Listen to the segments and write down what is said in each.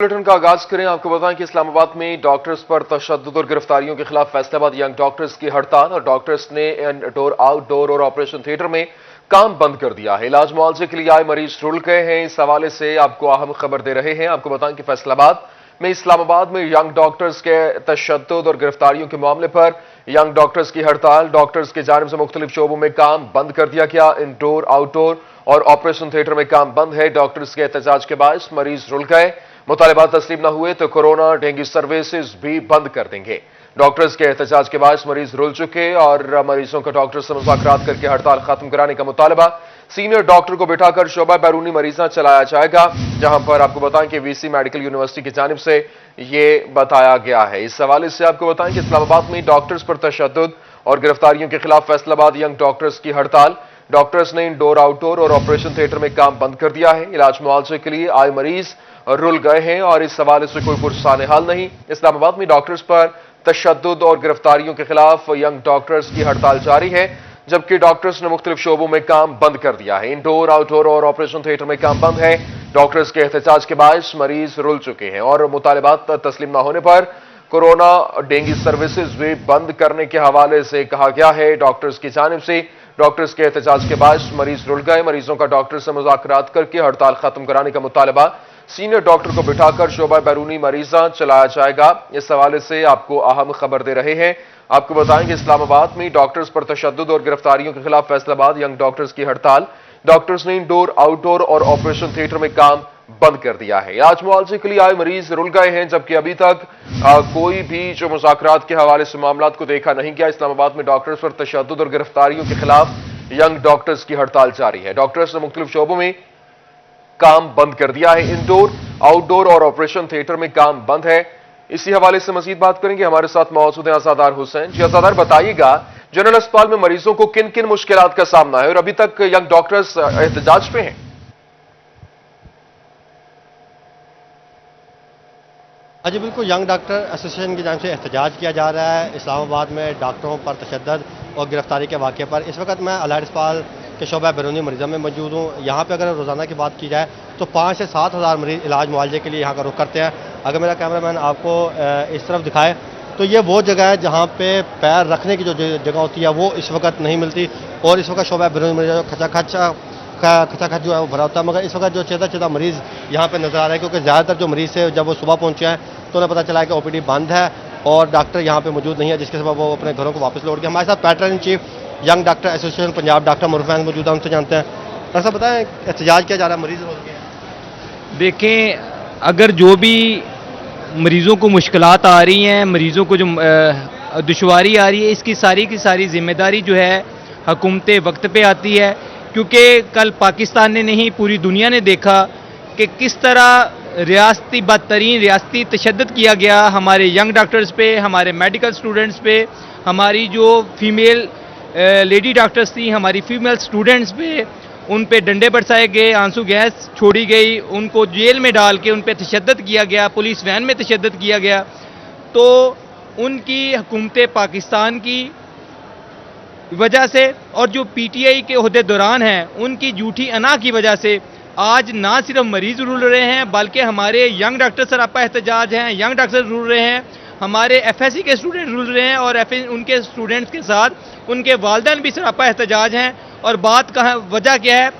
Bulletin का आगाज करें। आपको बताएं कि इस्लामाबाद में डॉक्टर्स पर तशद्दुद और गिरफ्तारियों के खिलाफ फैसलाबाद यंग डॉक्टर्स की हड़ताल और डॉक्टर्स ने इंडोर आउटडोर और ऑपरेशन थिएटर में काम बंद कर दिया है। इलाज मुआवजे के लिए आए मरीज रुल गए हैं। इस हवाले से आपको अहम खबर दे रहे हैं। आपको बताएं कि फैसलाबाद में इस्लामाबाद में यंग डॉक्टर्स के तशद्दुद और गिरफ्तारियों के मामले पर यंग डॉक्टर्स की हड़ताल, डॉक्टर्स की जानिब से मुख्तलिफ शोबों में काम बंद कर दिया गया। इंडोर आउटडोर और ऑपरेशन थिएटर में काम बंद है। डॉक्टर्स के एहतजाज के बायस मरीज रुल गए। मुतालिबात तस्लीम न हुए तो कोरोना डेंगू सर्विसेज भी बंद कर देंगे। डॉक्टर्स के एहतजाज के बायस मरीज रुल चुके और मरीजों का डॉक्टर से मुज़ाकरात करके हड़ताल खत्म कराने का मुतालबा। सीनियर डॉक्टर को बिठाकर शोबा बैरूनी मरीजा चलाया जाएगा, जहां पर आपको बताएं कि वीसी मेडिकल यूनिवर्सिटी की जानिब से यह बताया गया है। इस हवाले से आपको बताएं कि इस्लामाबाद में डॉक्टर्स पर तशद्दुद और गिरफ्तारियों के खिलाफ फैसलाबाद यंग डॉक्टर्स की हड़ताल, डॉक्टर्स ने इंडोर आउटडोर और ऑपरेशन थिएटर में काम बंद कर दिया है। इलाज मुआवजे के लिए आए मरीज रुल गए हैं और इस हवाले से कोई पुरसाने हाल नहीं। इस्लामाबाद में डॉक्टर्स पर तशद्दुद और गिरफ्तारियों के खिलाफ यंग डॉक्टर्स की हड़ताल जारी है, जबकि डॉक्टर्स ने मुख्तलिफ शोबों में काम बंद कर दिया है। इंडोर आउटडोर और ऑपरेशन थिएटर में काम बंद है। डॉक्टर्स के एहतजाज के बायस मरीज रुल चुके हैं और मुतालिबात तस्लीम न होने पर कोरोना डेंगू सर्विसेज भी बंद करने के हवाले से कहा गया है। डॉक्टर्स की जानिब से डॉक्टर्स के एहतजाज के बायस मरीज रुल गए। मरीजों का डॉक्टर से मुज़ाकरात करके हड़ताल खत्म कराने का मुतालबा। सीनियर डॉक्टर को बिठाकर शोबा बैरूनी मरीजा चलाया जाएगा। इस हवाले से आपको अहम खबर दे रहे हैं। आपको बताएंगे इस्लामाबाद में डॉक्टर्स पर तशद्दुद और गिरफ्तारियों के खिलाफ फैसलाबाद यंग डॉक्टर्स की हड़ताल, डॉक्टर्स ने इंडोर आउटडोर और ऑपरेशन थिएटर में काम बंद कर दिया है। इलाज मुआवजे के लिए आए मरीज रुल गए हैं, जबकि अभी तक कोई भी जो मुज़ाकरात के हवाले से मामलात को देखा नहीं गया। इस्लामाबाद में डॉक्टर्स पर तशद्दुद और गिरफ्तारियों के खिलाफ यंग डॉक्टर्स की हड़ताल जारी है। डॉक्टर्स ने मुख्तलिफ शोबों में काम बंद कर दिया है। इंडोर आउटडोर और ऑपरेशन थिएटर में काम बंद है। इसी हवाले से मजीद बात करेंगे। हमारे साथ मौजूद हैं अज़ादार हुसैन। जी अज़ादार, बताइएगा जनरल अस्पताल में मरीजों को किन किन मुश्किलात का सामना है और अभी तक यंग डॉक्टर्स एहतजाज पे हैं? जी बिल्कुल, यंग डॉक्टर एसोसिएशन की जानिब से एहतजाज किया जा रहा है इस्लामाबाद में डॉक्टरों पर तशद्दुद और गिरफ्तारी के वाक़े पर। इस वक्त मैं अलाइड अस्पताल के शोबा बैरूनी मरीज़ा में मौजूद हूँ। यहाँ पे अगर रोज़ाना की बात की जाए तो 5 से 7 हज़ार मरीज़ इलाज मुआवजे के लिए यहाँ का रुख करते हैं। अगर मेरा कैमरामैन आपको इस तरफ दिखाए तो ये वो जगह है जहाँ पे पैर रखने की जो जगह होती है वो इस वक्त नहीं मिलती और इस वक्त शोबा बैरूनी मरीज़ा खचाखच जो है वो भरा होता है। मगर इस वक्त जो चेता मरीज़ यहाँ पे नज़र आ रहे हैं, क्योंकि ज़्यादातर जो मरीज़ है जब वो सुबह पहुँचे हैं तो उन्हें पता चला है कि ओपीडी बंद है और डॉक्टर यहाँ पे मौजूद नहीं है, जिसके सबब वो अपने घरों को वापस लौट गए। हमारे साथ patron in chief young doctor association Punjab doctor Maroof Ahmad मौजूद है, उनसे जानते हैं। डॉक्टर साहब बताएं, एहतजाज किया जा रहा है, मरीज रोल के? देखें, अगर जो भी मरीज़ों को मुश्किलात आ रही हैं, मरीज़ों को जो दुश्वारी आ रही है, इसकी सारी की सारी जिम्मेदारी जो है हुकूमत वक्त पे आती है। क्योंकि कल पाकिस्तान ने नहीं, पूरी दुनिया ने देखा कि किस तरह बदतरीन रियासती तशद्दुद किया गया हमारे यंग डॉक्टर्स पे, हमारे मेडिकल स्टूडेंट्स पे, हमारी जो फीमेल लेडी डॉक्टर्स थी, हमारी फीमेल स्टूडेंट्स पे, उन पे डंडे बरसाए गए, आंसू गैस छोड़ी गई, उनको जेल में डाल के उन पे तशद्दुद किया गया, पुलिस वैन में तशद्दुद किया गया। तो उनकी हुकूमत पाकिस्तान की वजह से और जो पीटीआई के ओहदे दौरान हैं उनकी झूठी अना की वजह से आज ना सिर्फ मरीज रुल रहे हैं, बल्कि हमारे यंग डॉक्टर सरापा एहतजाज हैं, यंग डॉक्टर रुल रहे हैं, हमारे एफएससी के स्टूडेंट रुल रहे हैं और उनके स्टूडेंट्स के साथ उनके वालिदैन भी सरापा एहतजाज हैं। और बात कहाँ वजह क्या है?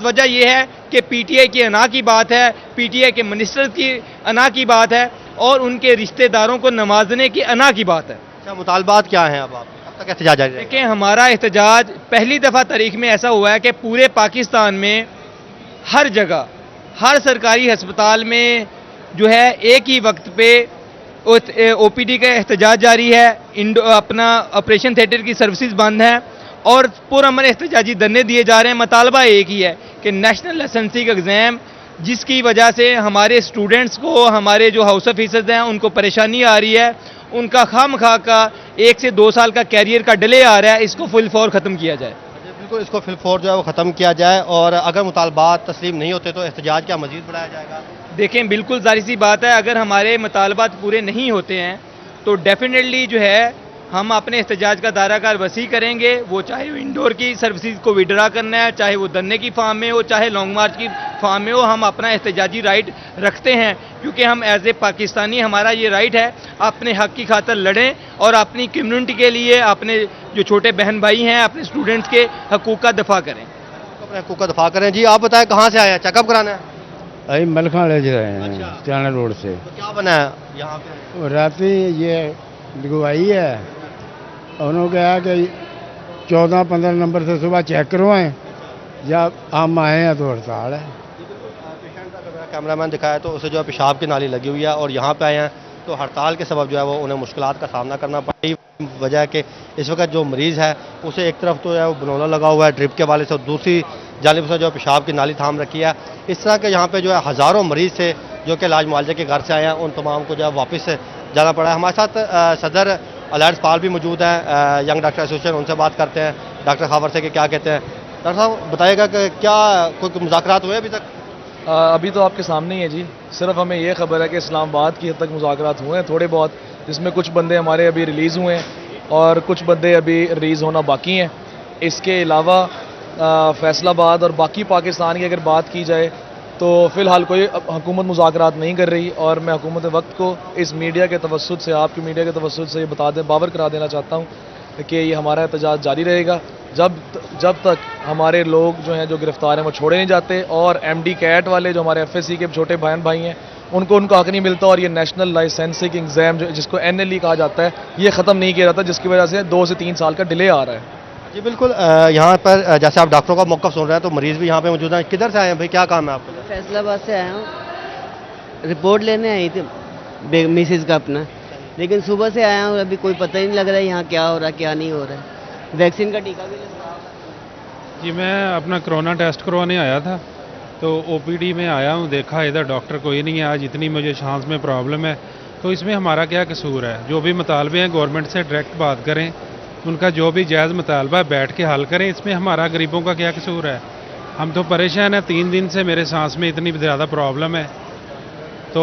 वजह यह है कि पीटीआई की अना की बात है, पीटीआई के मिनिस्टर की अना की बात है और उनके रिश्तेदारों को नवाजने की अना की बात है। अच्छा, मुतालबात क्या है अब तक एहतजाज जारी रहेगा? देखिए, हमारा एहतजाज पहली दफ़ा तारीख में ऐसा हुआ है कि पूरे पाकिस्तान में हर जगह, हर सरकारी अस्पताल में जो है एक ही वक्त पे ओपीडी का एहतजाज जारी है। अपना ऑपरेशन थिएटर की सर्विसेज बंद है और पुरअमन एहतजाजी धरने दिए जा रहे हैं। मुतालबा एक ही है कि नेशनल लाइसेंसिंग एग्ज़ाम, जिसकी वजह से हमारे स्टूडेंट्स को, हमारे जो हाउस ऑफिसर्स हैं उनको परेशानी आ रही है, उनका खामखा का 1 से 2 साल का कैरियर का डिले आ रहा है, इसको फुल फॉर ख़त्म किया जाए। बिल्कुल, इसको फिल फोर जो है वो ख़त्म किया जाए और अगर मुतालबात तस्लीम नहीं होते तो एहतजाज क्या मजीद बढ़ाया जाएगा? देखें, बिल्कुल जाहिर सी बात है, अगर हमारे मुतालबात पूरे नहीं होते हैं तो डेफिनेटली जो है हम अपने एहतजाज का दायराकार वसी करेंगे, वो चाहे इंडोर की सर्विसेज को विड्रा करना है, चाहे वो दन्ने की फार्म में हो, चाहे लॉन्ग मार्च की फार्म में हो, हम अपना एहतजाजी राइट रखते हैं क्योंकि हम एज ए पाकिस्तानी हमारा ये राइट है अपने हक की खातर लड़ें और अपनी कम्युनिटी के लिए, अपने जो छोटे बहन भाई हैं, अपने स्टूडेंट्स के हकूक़ का दफा करें। अपने हकूक़ का दफा करें। जी आप बताएं कहाँ से आए हैं, चेकअप कराना है? अभी मलखा ले जा रहे हैं चाना रोड से। तो क्या बना है यहाँ पे? रात ये लिखवाई है, उन्होंने कहा कि 14-15 नंबर से सुबह चेक करवाएं, जब हम आए हैं तो हड़ताल है। कैमरामैन दिखाया तो उसे जो है पेशाब की नाली लगी हुई है और यहाँ पे आए हैं तो हड़ताल के सबब जो है वो उन्हें मुश्किलात का सामना करना पड़ी। वजह है कि इस वक्त जो मरीज़ है उसे एक तरफ तो है वो बनोला लगा हुआ है ड्रिप के वाले से, और दूसरी जानिब से जो है पेशाब की नाली थाम रखी है। इस तरह के यहाँ पे जो है हज़ारों मरीज़ थे जो कि इलाज मुआवजे के घर से आए हैं, उन तमाम को जो है वापस जाना पड़ा है। हमारे साथ सदर अलायंस पाल भी मौजूद हैं, यंग डॉक्टर एसोसिएशन, उनसे बात करते हैं डॉक्टर खावर से कि क्या कहते हैं। डॉक्टर साहब बताइएगा कि क्या कोई मुज़ाकरात हुए अभी तक? अभी तो आपके सामने ही है जी। सिर्फ हमें ये खबर है कि इस्लामाबाद की हद तक मुज़ाकरात हुए हैं थोड़े बहुत, जिसमें कुछ बंदे हमारे अभी रिलीज़ हुए हैं और कुछ बंदे अभी रिलीज़ होना बाकी हैं। इसके अलावा फैसलाबाद और बाकी पाकिस्तान की अगर बात की जाए तो फ़िलहाल कोई हुकूमत मुज़ाकरात नहीं कर रही, और मैं हुकूमत वक्त को इस मीडिया के तवस्सुत से, आपकी मीडिया के तवस्सुत से ये बावर करा देना चाहता हूँ कि ये हमारा एहतजाज जारी रहेगा जब तक हमारे लोग जो हैं जो गिरफ्तार हैं वो छोड़े नहीं जाते, और MD कैट वाले जो हमारे FSC के छोटे बहन भाई हैं उनको उनका हक नहीं मिलता, और ये नेशनल लाइसेंसिंग एग्ज़ाम जिसको NLE कहा जाता है ये ख़त्म नहीं किया जाता, जिसकी वजह से 2 से 3 साल का डिले आ रहा है। जी बिल्कुल। यहाँ पर जैसे आप डॉक्टरों का मौक़िफ़ सुन रहे हैं तो मरीज़ भी यहाँ पे मौजूद हैं। किधर से आए हैं भाई, क्या काम है आपको? फैसलाबाद से आया हूँ, रिपोर्ट लेने आई थी मिसेज का अपना, लेकिन सुबह से आया हूँ, अभी कोई पता ही नहीं लग रहा है यहाँ क्या हो रहा है क्या नहीं हो रहा है। वैक्सीन का टीका भी लग रहा है। जी मैं अपना कोरोना टेस्ट करवाने आया था, तो OPD में आया हूँ, देखा इधर डॉक्टर कोई नहीं है, आज इतनी मुझे सांस में प्रॉब्लम है, तो इसमें हमारा क्या कसूर है? जो भी मुतालबे हैं गवर्नमेंट से डायरेक्ट बात करें, उनका जो भी जायज़ मुतालबा है बैठ के हल करें, इसमें हमारा गरीबों का क्या कसूर है? हम तो परेशान हैं, 3 दिन से मेरे सांस में इतनी ज़्यादा प्रॉब्लम है, तो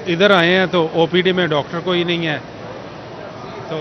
इधर आए हैं तो OPD में डॉक्टर कोई नहीं है, तो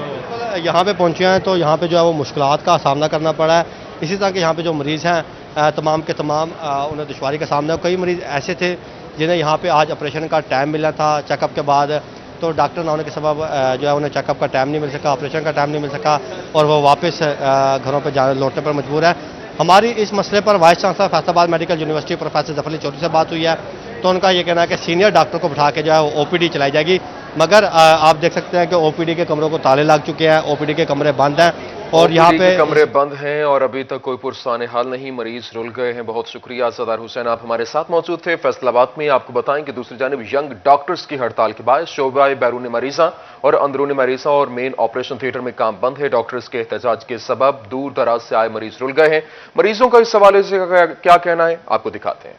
यहाँ पे पहुँचे हैं तो यहाँ पे जो है वो मुश्किलात का सामना करना पड़ा है। इसी तरह के यहाँ पे जो मरीज़ हैं तमाम के तमाम उन्हें दुश्वारी का सामना है। कई मरीज़ ऐसे थे जिन्हें यहाँ पे आज ऑपरेशन का टाइम मिला था चेकअप के बाद, तो डॉक्टर ना होने के सबब जो है उन्हें चेकअप का टाइम नहीं मिल सका, ऑपरेशन का टाइम नहीं मिल सका, और वो वापस घरों पर जाने लौटने पर मजबूर है। हमारी इस मसले पर vice chancellor Faisalabad medical university professor Zafar Ali Chaudhry से बात हुई है, तो उनका ये कहना है कि सीनियर डॉक्टर को बिठा के जो है वो OPD चलाई जाएगी, मगर आप देख सकते हैं कि OPD के कमरों को ताले लग चुके हैं, OPD के कमरे बंद हैं और यहाँ पे कमरे बंद हैं और अभी तक कोई पुरसाने हाल नहीं, मरीज रुल गए हैं। बहुत शुक्रिया सदार हुसैन, आप हमारे साथ मौजूद थे फैसलाबाद में। आपको बताएं कि दूसरी जानिब यंग डॉक्टर्स की हड़ताल के बाद शोबा बैरून मरीजा और अंदरूनी मरीजा और मेन ऑपरेशन थिएटर में काम बंद है। डॉक्टर्स के एहतजाज के सबब दूर दराज से आए मरीज रुल गए हैं। मरीजों का इस हवाले से क्या कहना है आपको दिखाते हैं।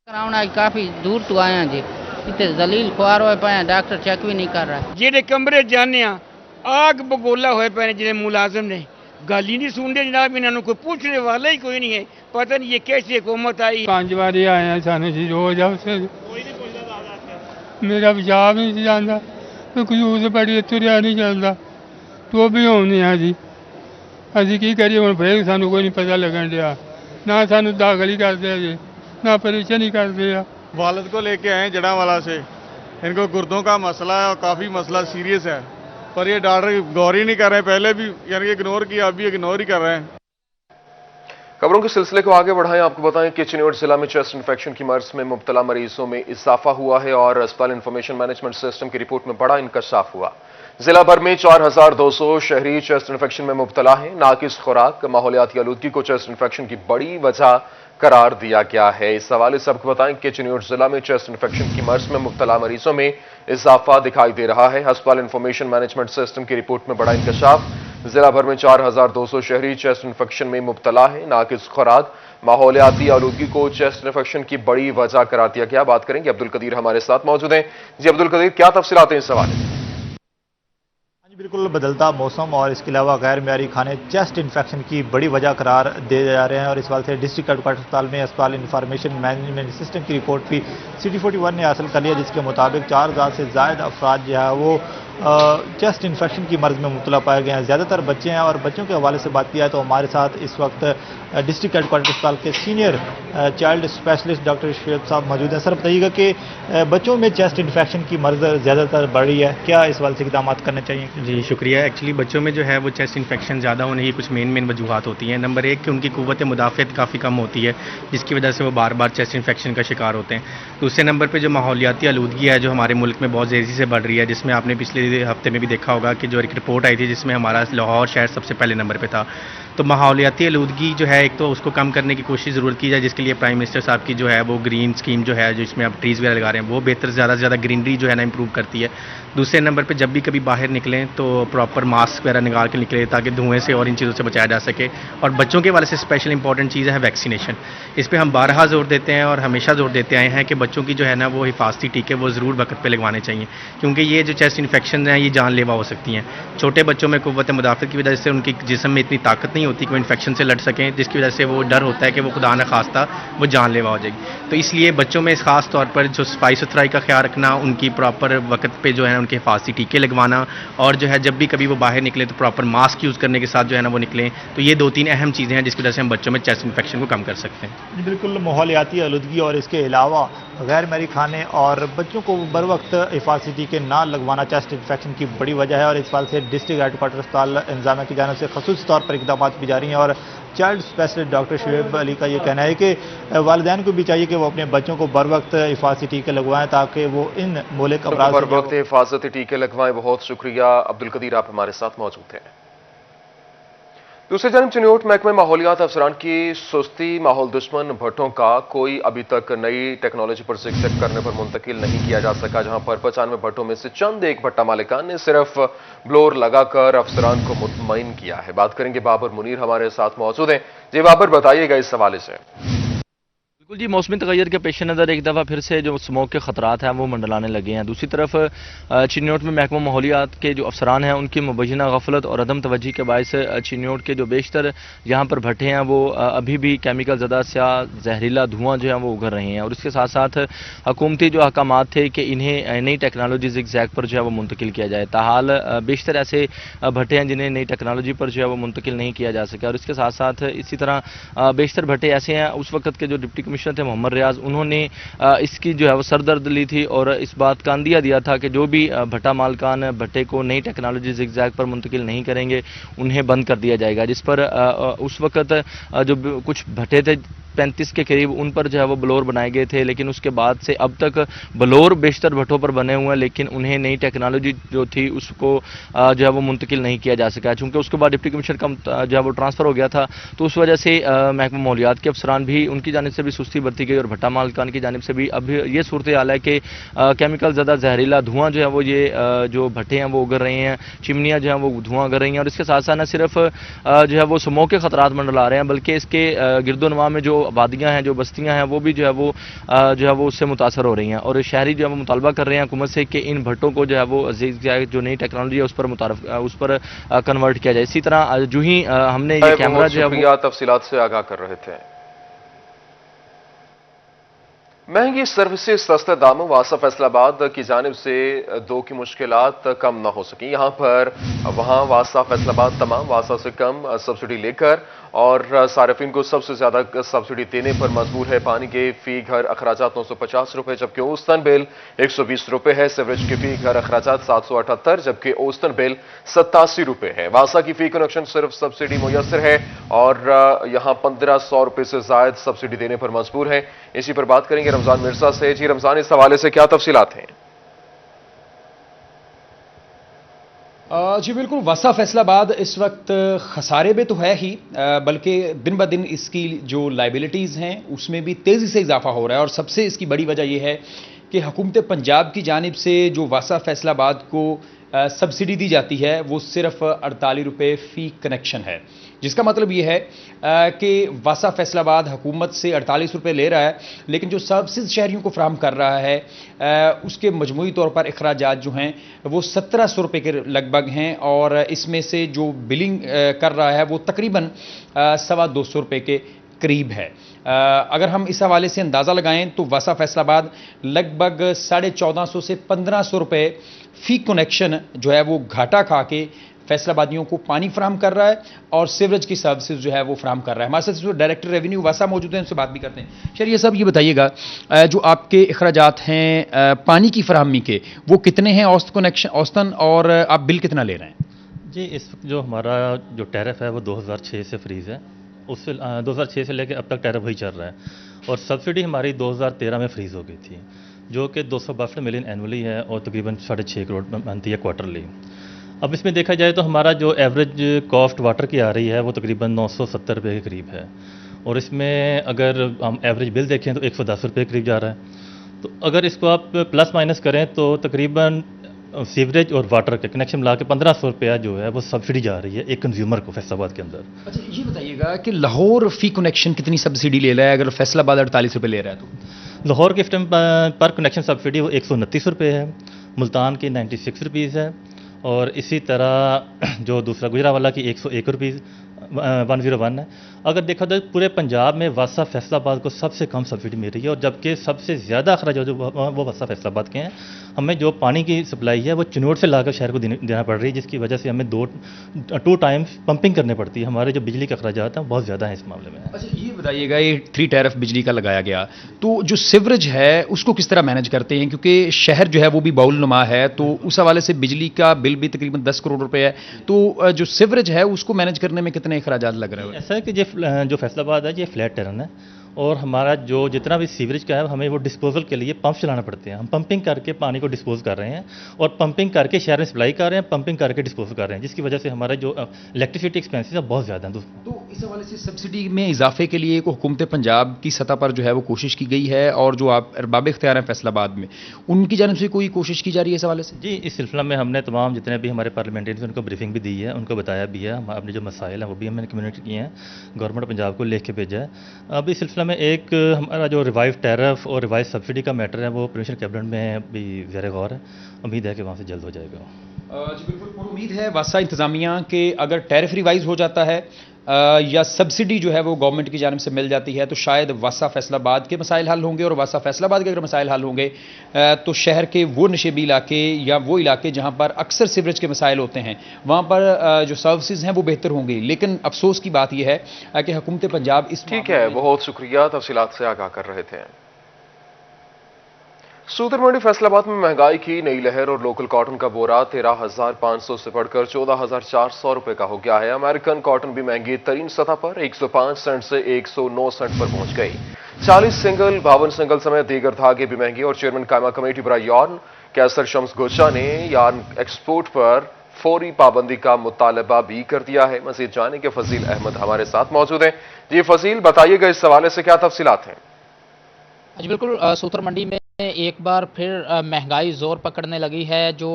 कराउना काफी दूर तो आया जी, इतने जलील खुआर होए पे डॉक्टर चेक भी नहीं कर रहा। जेडे कमरे जाने आग बगोला होए पे जिन्हें मुलाजिम ने गल ही नहीं सुन रहे जनाब, इन्होंने कोई पूछने वाला ही कोई नहीं है। पता नहीं ये कैसी हुकूमत आई। 5 बारी आए हैं सानू जी, रोज उसे मेरा बचाव नहीं जाता, तो कुछ उस बड़ी तुरिया नहीं चलता, तो भी होने हैं जी। अभी की करिए हम फिर सानू कोई नहीं पता लगन दिया, ना सानू दाखिल ही करते जी, ना परेशान ही करते हैं। वालिद को लेके आए जड़ावाला से, इनको गुर्दों का मसला है और काफ़ी मसला सीरियस है, पर ये डॉक्टर गौर ही नहीं कर रहे हैं। पहले भी यानी इग्नोर किया, अभी इग्नोर ही कर रहे हैं। खबरों के सिलसिले को आगे बढ़ाएं। आपको बताएं कि चिन्नौर जिला में चेस्ट इन्फेक्शन की मर्ज में मुब्तला मरीजों में इजाफा हुआ है और अस्पताल इंफॉर्मेशन मैनेजमेंट सिस्टम की रिपोर्ट में बड़ा इंकशाफ हुआ। जिला भर में 4200 शहरी चेस्ट इन्फेक्शन में मुब्तला है। नाकिस खुराक, माहौलियाती आलूदगी को चेस्ट इन्फेक्शन की बड़ी वजह करार दिया गया है। इस हवाले से आपको बताएं कि चिन्नौर जिला में चेस्ट इन्फेक्शन की मर्ज में मुब्तला मरीजों में इजाफा दिखाई दे रहा है। अस्पताल इंफॉर्मेशन मैनेजमेंट सिस्टम की रिपोर्ट में बड़ा इंकशाफ। जिला भर में 4200 शहरी चेस्ट इन्फेक्शन में मुब्तला है। नाकिस खुराक, माहौलियाती आलूदगी को चेस्ट इन्फेक्शन की बड़ी वजह करार दिया गया। बात करेंगे अब्दुल कदीर हमारे साथ मौजूद हैं। जी अब्दुल कदीर, क्या तफसीलात हैं इस सवाल? बिल्कुल बदलता मौसम और इसके अलावा गैर मियारी खाने चेस्ट इन्फेक्शन की बड़ी वजह करार दे जा रहे हैं और इस बात से डिस्ट्रिक्ट हेडक्वार्टर अस्पताल में अस्पताल इंफॉर्मेशन मैनेजमेंट सिस्टम की रिपोर्ट भी सिटी 41 ने हासिल कर लिया, जिसके मुताबिक 4000 से ज़ायद अफराद जो है वो चेस्ट इन्फेक्शन की मर्ज़ में मुब्तला पाए गए हैं। ज़्यादातर बच्चे हैं और बच्चों के हवाले से बात किया है तो हमारे साथ इस वक्त डिस्ट्रिक्ट हेडक्वार्टर अस्पताल के senior child specialist doctor Shoaib साहब मौजूद हैं। सर बताइएगा कि बच्चों में चेस्ट इन्फेक्शन की मर्ज़ ज़्यादातर बढ़ रही है, क्या इस वाले से इक़दाम करने चाहिए? जी शुक्रिया। एक्चुअली बच्चों में जो है वो चेस्ट इन्फेक्शन ज़्यादा होने की कुछ मेन वजूहत होती हैं। नंबर एक कि उनकी क़ुव्वत मुदाफ़अत काफ़ी कम होती है, जिसकी वजह से वो बार बार चेस्ट इन्फेक्शन का शिकार होते हैं। दूसरे नंबर पर जो माहौलियाती आलूदगी है जो हमारे मुल्क में बहुत तेज़ी से बढ़ रही है, जिसमें आपने पिछले हफ्ते में भी देखा होगा कि जो एक रिपोर्ट आई थी जिसमें हमारा लाहौर शहर सबसे पहले नंबर पे था। तो माहौलियाती आलूदगी जो है एक तो उसको कम करने की कोशिश ज़रूरत की जाए, जिसके लिए प्राइम मिनिस्टर साहब की जो है वो ग्रीन स्कीम जो है जिसमें आप ट्रीज़ वगैरह लगा रहे हैं वो बेहतर ज़्यादा से ज़्यादा ग्रीनरी जो है ना इंप्रूव करती है। दूसरे नंबर पे जब भी कभी बाहर निकलें तो प्रॉपर मास्क वगैरह निकाल के निकले ताकि धुएं से और इन चीज़ों से बचाया जा सके। और बच्चों के वाले से स्पेशल इंपॉर्टेंट चीज़ है वैक्सीनेशन। इस पर हम बारहा जोर देते हैं और हमेशा जोर देते आए हैं कि बच्चों की जो है ना वो हिफाजती टीके वो ज़रूर वक्त पे लगवाने चाहिए, क्योंकि ये जो चेस्ट इन्फेक्शन है ये जानलेवा हो सकती हैं। छोटे बच्चों में क़ुव्वत मुदाफ़अत की वजह से उनकी जिस्म में इतनी ताकत नहीं होती कि वो इन्फेक्शन से लड़ सकें, जिसकी वजह से वो डर होता है कि वो खुदा न खास्ता वो जानलेवा हो जाएगी। तो इसलिए बच्चों में ख़ास तौर पर जो सफाई सुथराई का ख्याल रखना, उनकी प्रॉपर वक्त पे जो है उनके हिफाजती टीके लगवाना और जो है जब भी कभी वो बाहर निकले तो प्रॉपर मास्क यूज़ करने के साथ जो है ना वो निकलें। तो ये 2-3 अहम चीज़ें हैं जिसकी वजह से हम बच्चों में चेस्ट इन्फेक्शन को कम कर सकते हैं। बिल्कुल, माहौलियाती आलूदगी और इसके अलावा गैर महरी खाने और बच्चों को बर वक्त हिफाजती टीके ना लगवाना चेस्ट इन्फेक्शन की बड़ी वजह है और इस बात से डिस्ट्रिक्ट हेडक्वार्टर अस्पताल इंतजामिया की जानिब से खसूस तौर पर इक़दाम भी जारी हैं। और child specialist doctor Shoaib Ali का ये कहना है कि वालिदैन को भी चाहिए कि वो अपने बच्चों को बर वक्त हिफाजती टीके लगवाएं ताकि वो इन मोलिक अमराज़ बर वक्त हिफाजती टीके लगवाएं। बहुत शुक्रिया अब्दुल कदीर, आप हमारे साथ मौजूद हैं। दूसरी जानब चिन्योट महकमे माहौलियात अफसरान की सुस्ती माहौल दुश्मन भट्टों का कोई अभी तक नई टेक्नोलॉजी पर जिक्र करने पर मुंतकिल नहीं किया जा सका, जहां पर 95 भट्टों में से चंद एक भट्टा मालिकान ने सिर्फ ब्लोर लगाकर अफसरान को मुतमईन किया है। बात करेंगे बाबर मुनीर हमारे साथ मौजूद हैं। जी बाबर, बताइएगा इस हवाले से। बिल्कुल जी, मौसमी तगैर के पेश नज़र एक दफ़ा फिर से जो स्मोक के ख़तरात हैं वो मंडलाने लगे हैं। दूसरी तरफ चिन्योट में महकमा माहौलियात के जो अफसरान हैं उनकी मुबैना गफलत और अदम तवज्जी के बायस चिन्योट के जो बेशतर यहाँ पर भट्टे हैं वो अभी भी केमिकल ज़दा स्याह जहरीला धुआं जो है वो उगर रहे हैं। और इसके साथ साथ हुकूमती जो अहकामात थे कि इन्हें नई टेक्नोलॉजी ज़िगज़ैग पर जो है वो मुंतकिल किया जाए, ताहाल बेशतर ऐसे भट्टे हैं जिन्हें नई टेक्नोलॉजी पर जो है वो मुंतकिल नहीं किया जा सका। और इसके साथ साथ इसी तरह बेशतर भट्टे ऐसे हैं, उस वक्त के जो डिप्टी कमिश्नर थे मोहम्मद रियाज, उन्होंने इसकी जो है वो सरदर्द ली थी और इस बात का अंदिया दिया था कि जो भी भट्टा मालकान भट्टे को नई टेक्नोलॉजी ज़िगज़ैग पर मुंतकिल नहीं करेंगे उन्हें बंद कर दिया जाएगा। जिस पर उस वक्त जो कुछ भट्टे थे 35 के करीब उन पर जो है वो ब्लोर बनाए गए थे, लेकिन उसके बाद से अब तक ब्लोर बेशतर भट्टों पर बने हुए हैं, लेकिन उन्हें नई टेक्नोलॉजी जो थी उसको जो है वो मुंतकिल नहीं किया जा सका। चूँकि उसके बाद डिप्टी कमिश्नर का जो है वो ट्रांसफ़र हो गया था तो उस वजह से महकमा माहौलियात के अफसरान भी उनकी जानिब से भी सुस्ती बरती गई और भट्टा मालकान की जानिब से भी अब ये सूरत हाल है कि केमिकल ज़्यादा जहरीला धुआं जो है वो ये जो भट्टे हैं वो उगर रहे हैं, चिमनियाँ जो हैं वो धुआं उगर रही हैं। और इसके साथ साथ न सिर्फ जो है वो स्मोक के ख़तरात मंडला रहे हैं बल्कि इसके गिरदोनवा में जो आबादियाँ हैं, जो बस्तियाँ हैं, वो भी जो है वो उससे मुतासर हो रही हैं। और शहरी जो है वो मुतालबा कर रहे हैं हुकूमत से कि इन भट्टों को जो है वो जो नई टेक्नोलॉजी है उस पर कन्वर्ट किया जाए। इसी तरह जो ही हमने ये कैमरा जो है वो तफसीलात से आगाह कर रहे थे। महंगी सर्विसेज सस्ते दामों वासा फैसलाबाद की जानिब से दो की मुश्किलात कम न हो सकी। यहाँ पर वहाँ वासा फैसलाबाद तमाम वासा से कम सब्सिडी लेकर और सार्फिन को सबसे ज्यादा सब्सिडी देने पर मजबूर है। पानी के फी घर अखराजात 950 रुपए जबकि औसतन बिल 120 रुपए है। सीवरेज के फी घर अखराजात 778 जबकि औसतन बिल 87 रुपए है। वासा की फी कनेक्शन सिर्फ सब्सिडी मुयसर है और यहाँ 1500 रुपए से जायद सब्सिडी देने पर मजबूर है। इसी पर बात करेंगे रमजान मिर्जा से। जी रमजान, इस हवाले से क्या तफसीलात हैं? जी बिल्कुल, वासा फैसलाबाद इस वक्त खसारे में तो है ही, बल्कि दिन ब दिन इसकी जो लाइबिलिटीज़ हैं उसमें भी तेज़ी से इजाफा हो रहा है। और सबसे इसकी बड़ी वजह यह है कि हुकूमत पंजाब की जानिब से जो वासा फैसलाबाद को सब्सिडी दी जाती है वो सिर्फ 48 रुपये फ़ी कनेक्शन है, जिसका मतलब ये है कि वासा फैसलाबाद हुकूमत से 48 रुपये ले रहा है, लेकिन जो सर्विसेज शहरियों को फ्राहम कर रहा है उसके मजमूई तौर पर अखराजात जो हैं वो 1700 रुपये के लगभग हैं। और इसमें से जो बिलिंग कर रहा है वो तकरीबन 225 रुपये के करीब है। अगर हम इस हवाले से अंदाज़ा लगाएं तो वासा फैसलाबाद लगभग 1450 से 1500 रुपये फी कनेक्शन जो है वो घाटा खा के फैसलाबादियों को पानी फराहम कर रहा है और सीवरेज की सर्विसेज जो है वो फराहम कर रहा है। हमारे साथ डायरेक्टर रेवेन्यू वासा मौजूद हैं, उनसे बात भी करते हैं। शरिया साहब, ये बताइएगा जो आपके अखराजात हैं पानी की फराहमी के, वो कितने हैं औसतन, और आप बिल कितना ले रहे हैं? जी, इस वक्त जो हमारा जो टैरिफ है वो 2006 से फ्रीज़ है। उससे 2006 से लेकर अब तक टैरिफ वही चल रहा है, और सब्सिडी हमारी 2013 में फ्रीज़ हो गई थी, जो कि 262 मिलियन एनुअली है और तकरीबन 6.5 करोड़ बनती है क्वार्टरली। अब इसमें देखा जाए तो हमारा जो एवरेज कॉस्ट वाटर की आ रही है वो तकरीबन 970 रुपये के करीब है, और इसमें अगर हम एवरेज बिल देखें तो 110 रुपये के करीब जा रहा है। तो अगर इसको आप प्लस माइनस करें तो तकरीबन सीवरेज और वाटर के कनेक्शन मिला के 1500 रुपया जो है वो सब्सिडी जा रही है एक कंज्यूमर को फैसलाबाद के अंदर। अच्छा, ये बताइएगा कि लाहौर फी कनेक्शन कितनी सब्सिडी ले रहा है अगर फैसलाबाद 48 रुपये ले रहा है तो? लाहौर के टाइम पर कनेक्शन सब्सिडी वो 129 रुपये है, मुल्तान की 96 रुपीज़ है, और इसी तरह जो दूसरा गुजरावाला की 101 रुपीज़ 101 है। अगर देखा जाए पूरे पंजाब में वासा फैसलाबाद को सबसे कम सब्सिडी मिल रही है, और जबकि सबसे ज़्यादा अखराज जो वो वासा फैसलाबाद के हैं। हमें जो पानी की सप्लाई है वो चिनोट से लाकर शहर को देना पड़ रही है, जिसकी वजह से हमें टू टाइम्स पंपिंग करने पड़ती है। हमारे जो बिजली के अखराजात हैं बहुत ज़्यादा हैं इस मामले में। अच्छा, ये बताइएगा, ये 3 टैरिफ बिजली का लगाया गया, तो जो सीवरेज है उसको किस तरह मैनेज करते हैं, क्योंकि शहर जो है वो भी बाउल नुमा है, तो उस हवाले से बिजली का बिल भी तकरीबन 10 करोड़ रुपए है, तो जो सीवरेज है उसको मैनेज करने में कितने अखराजात लग रहे हैं? ऐसा है कि जो फैसलाबाद है ये फ्लैट टेरन है, और हमारा जो जितना भी सीवरेज का है हमें वो डिस्पोजल के लिए पंप चलाना पड़ते हैं। हम पंपिंग करके पानी को डिस्पोज कर रहे हैं, और पंपिंग करके शहर में सप्लाई कर रहे हैं, पंपिंग करके डिस्पोज कर रहे हैं, जिसकी वजह से हमारे जो इलेक्ट्रिसिटी एक्सपेंसेस है बहुत ज़्यादा हैं। तो इस हवाले से सब्सिडी में इजाफे के लिए को हुकूमत पंजाब की सतह पर जो है वो कोशिश की गई है, और जो आप अरबाब इख्तियार हैं फैसलाबाद में, उनकी जानिब से कोई कोशिश की जा रही है इस हवाले से? जी, इस सिलसिला में हमने तमाम जितने भी हमारे पार्लियामेंटेरियंस उनको ब्रीफिंग भी दी है, उनको बताया भी है, हम अपने जो मसाइल हैं वो भी हमने कम्युनिकेट किए हैं, गवर्नमेंट पंजाब को लिख के भेजा है। अब इस सिलसिला में एक हमारा जो रिवाइव टैरिफ और रिवाइव सब्सिडी का मैटर है वो प्रोविंशियल कैबिनेट में भी ज़ेर गौर है, उम्मीद है कि वहाँ से जल्द हो जाएगा। जी बिल्कुल, पूरी उम्मीद है वासा इंतज़ामिया के अगर टैरिफ रिवाइज हो जाता है या सब्सिडी जो है वो गवर्नमेंट की जानिब से मिल जाती है, तो शायद वासा फैसलाबाद के मसाइल हल होंगे, और वासा फैसलाबाद के अगर मसाइल हल होंगे तो शहर के वो नशेबी इलाके या वो इलाके जहाँ पर अक्सर सीवरेज के मसाइल होते हैं वहाँ पर जो सर्विसेज हैं वो बेहतर होंगी। लेकिन अफसोस की बात यह है कि हुकूमत पंजाब इस ठीक है, बहुत शुक्रिया, तफसीलात से आगाह कर रहे थे। सूतर मंडी फैसलाबाद में महंगाई की नई लहर, और लोकल कॉटन का बोरा 13,500 से बढ़कर 14,400 रुपए का हो गया है। अमेरिकन कॉटन भी महंगी तरीन सतह पर 105 सेंट से 109 सेंट पर पहुंच गई। 40 सिंगल 52 सिंगल समेत दीगर धागे भी महंगे, और चेयरमैन कायमा कमेटी बरा यार्न कैसर शम्स गोचा ने यार्न एक्सपोर्ट पर फौरी पाबंदी का मुतालबा भी कर दिया है। मजीद जाने के फजील अहमद हमारे साथ मौजूद हैं। जी फजील, बताइएगा इस हवाले से क्या तफसीलात हैं? जी बिल्कुल, सूतर मंडी में एक बार फिर महंगाई जोर पकड़ने लगी है। जो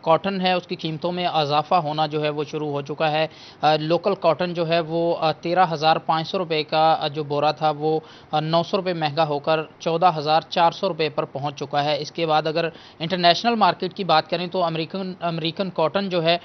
कॉटन है उसकी कीमतों में इजाफा होना जो है वो शुरू हो चुका है। लोकल कॉटन जो है वो 13,500 रुपये का जो बोरा था वो 900 रुपये महंगा होकर 14,400 रुपये पर पहुंच चुका है। इसके बाद अगर इंटरनेशनल मार्केट की बात करें तो अमेरिकन कॉटन जो है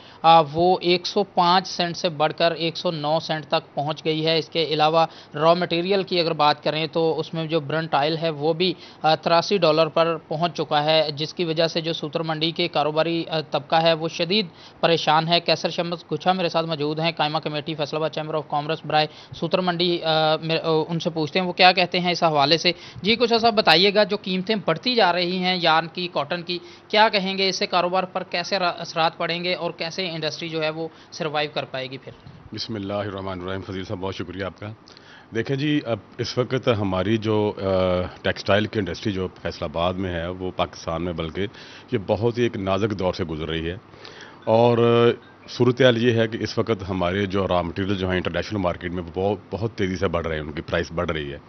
वो 105 सेंट से बढ़कर 109 सेंट तक पहुँच गई है। इसके अलावा रॉ मटेरियल की अगर बात करें तो उसमें जो ब्रंट ऑयल है वो भी 83 डॉलर पर पहुंच चुका है, जिसकी वजह से जो सूतर मंडी के कारोबारी तबका है वो शदीद परेशान है। कैसर शम्स गुच्छा मेरे साथ मौजूद हैं, कायमा committee Faisalabad chamber of commerce बराए सूतर मंडी। उनसे पूछते हैं वो क्या कहते हैं इस हवाले से। जी कुछ साहब बताइएगा, जो कीमतें बढ़ती जा रही हैं यार्न की, कॉटन की, क्या कहेंगे, इससे कारोबार पर कैसे असरात पड़ेंगे और कैसे इंडस्ट्री जो है वो सर्वाइव कर पाएगी फिर? बिस्मिल्लाहिर्रहमानिर्रहीम। फजील साहब बहुत शुक्रिया आपका। देखें जी, अब इस वक्त हमारी जो टेक्सटाइल की इंडस्ट्री जो फैसलाबाद में है वो पाकिस्तान में बल्कि ये बहुत ही एक नाजुक दौर से गुजर रही है, और सूरत हाल ये है कि इस वक्त हमारे जो रॉ मटेरियल जो हैं इंटरनेशनल मार्केट में बहुत तेज़ी से बढ़ रहे हैं, उनकी प्राइस बढ़ रही है,